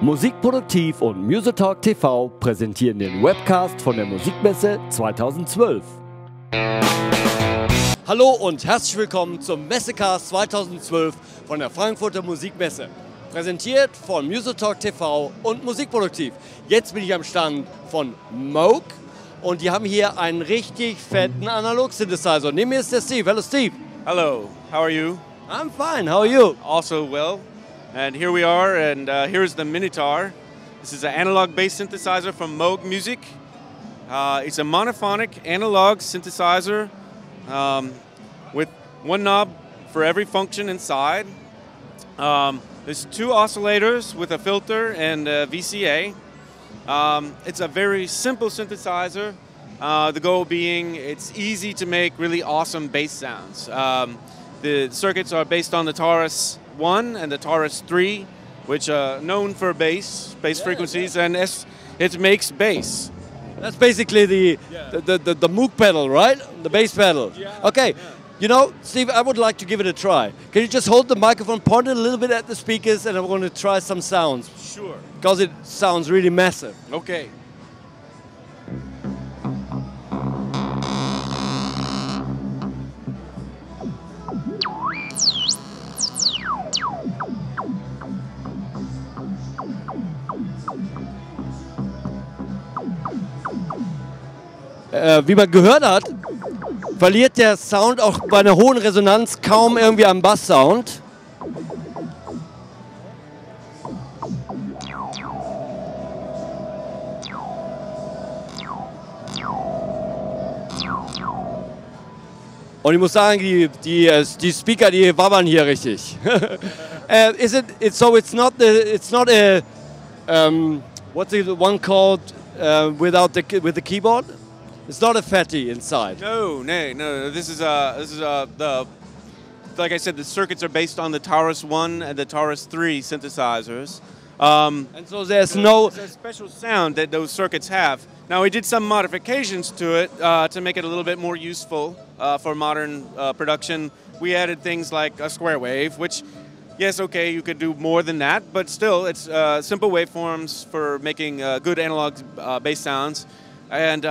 Musikproduktiv und Musitalk TV präsentieren den Webcast von der Musikmesse 2012. Hallo und herzlich willkommen zum Messecast 2012 von der Frankfurter Musikmesse. Präsentiert von Musitalk TV und Musikproduktiv. Jetzt bin ich am Stand von Moog und die haben hier einen richtig fetten Analog-Synthesizer. Neben mir ist der Steve. Hello Steve. Hello, how are you? I'm fine, how are you? Also well. And here we are, and here's the Minitaur. This is an analog bass synthesizer from Moog Music. It's a monophonic analog synthesizer with one knob for every function inside. There's two oscillators with a filter and a VCA. It's a very simple synthesizer. The goal being it's easy to make really awesome bass sounds. The circuits are based on the Taurus 1 and the Taurus 3, which are known for bass frequencies, and it makes bass. That's basically the Moog pedal, right? The bass pedal. Yeah. Okay. Yeah. You know, Steve, I would like to give it a try. Can you just hold the microphone, point it a little bit at the speakers, and I'm going to try some sounds. Sure. Because it sounds really massive. Okay. Wie man gehört hat, verliert der Sound auch bei einer hohen Resonanz kaum irgendwie am Basssound. Und ich muss sagen, die Speaker, die wabbern hier richtig. It's not a what's the one called with the keyboard? It's not a fatty inside. No. This is like I said, the circuits are based on the Taurus 1 and the Taurus 3 synthesizers. And so there's no a special sound that those circuits have. Now we did some modifications to it to make it a little bit more useful for modern production. We added things like a square wave, which, yes, okay, you could do more than that, but still, it's simple waveforms for making good analog bass sounds. And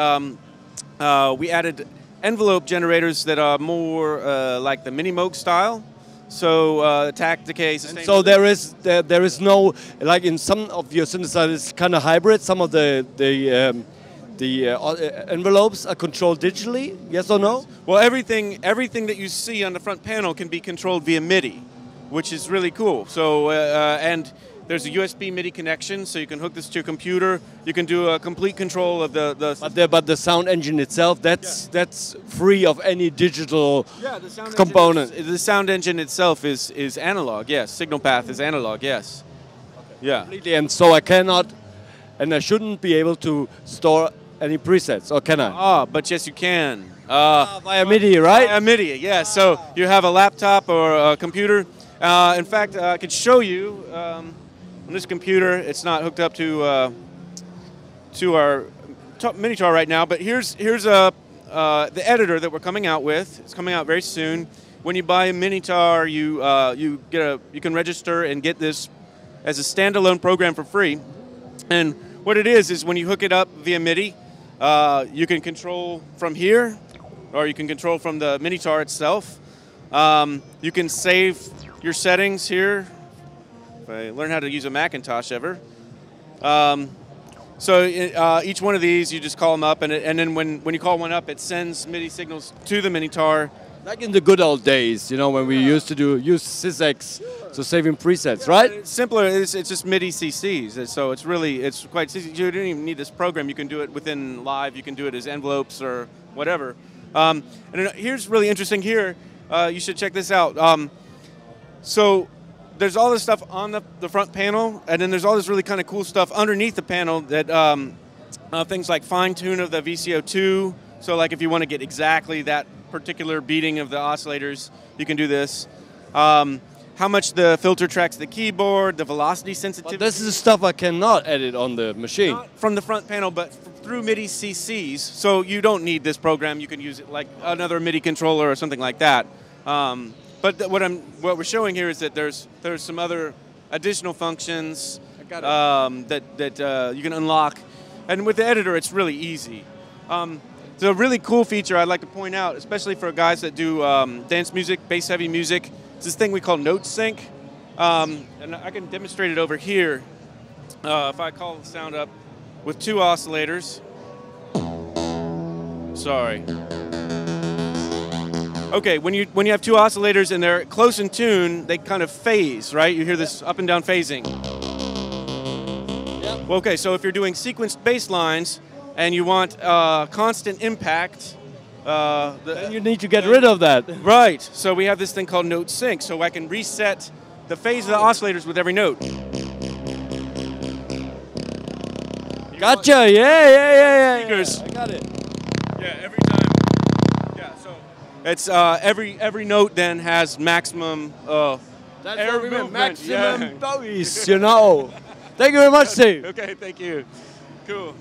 we added envelope generators that are more like the mini Moog style. So attack, decay, sustain. So there is no, like in some of your synthesizers, kind of hybrid. Some of the envelopes are controlled digitally. Yes or no? Well, everything that you see on the front panel can be controlled via MIDI, which is really cool. So and there's a USB MIDI connection, so you can hook this to your computer. You can do a complete control of the. But the sound engine itself, that's free of any digital component. The sound engine itself is analog. Yes, signal path is analog. Yes. Okay. Yeah. Completely. And so I cannot, and I shouldn't be able to store any presets, or can I? But yes, you can. Via MIDI, right? Via MIDI. Yeah. So you have a laptop or a computer. In fact, I could show you. On this computer, it's not hooked up to our Minitaur right now, but here's the editor that we're coming out with. It's coming out very soon. When you buy a Minitaur, you can register and get this as a standalone program for free. And what it is when you hook it up via MIDI, you can control from here, or you can control from the Minitaur itself. You can save your settings here. I learned how to use a Macintosh ever. So each one of these, you just call them up, and then when you call one up, it sends MIDI signals to the Minitaur. Like in the good old days, you know, when we used to use SysX, so saving presets, right? It's simpler. It's just MIDI CCs, so it's quite easy. You don't even need this program. You can do it within Live. You can do it as envelopes or whatever. And here's really interesting. Here, you should check this out. So there's all this stuff on the front panel, and then there's all this really kind of cool stuff underneath the panel that things like fine tune of the VCO2. So like if you want to get exactly that particular beating of the oscillators, you can do this. How much the filter tracks the keyboard, the velocity sensitivity. But this is stuff I cannot edit on the machine. Not from the front panel, but through MIDI CCs. So you don't need this program. You can use it like another MIDI controller or something like that. But what we're showing here is that there's some other additional functions Got it. that you can unlock. And with the editor, it's really easy. It's a really cool feature I'd like to point out, especially for guys that do dance music, bass-heavy music. It's this thing we call Note Sync. And I can demonstrate it over here. If I call the sound up with 2 oscillators. Sorry. Okay, when you have 2 oscillators and they're close in tune, they kind of phase, right? You hear this up and down phasing. Yep. Okay, so if you're doing sequenced bass lines and you want constant impact, then you need to get rid of that. Right. So we have this thing called Note Sync, so I can reset the phase of the oscillators with every note. Gotcha. Yeah. Speakers. I got it. Yeah, every time. Yeah, so it's every note then has maximum That's air what we meant, movement. maximum bass, you know. Thank you very much, Steve. Okay, thank you. Cool.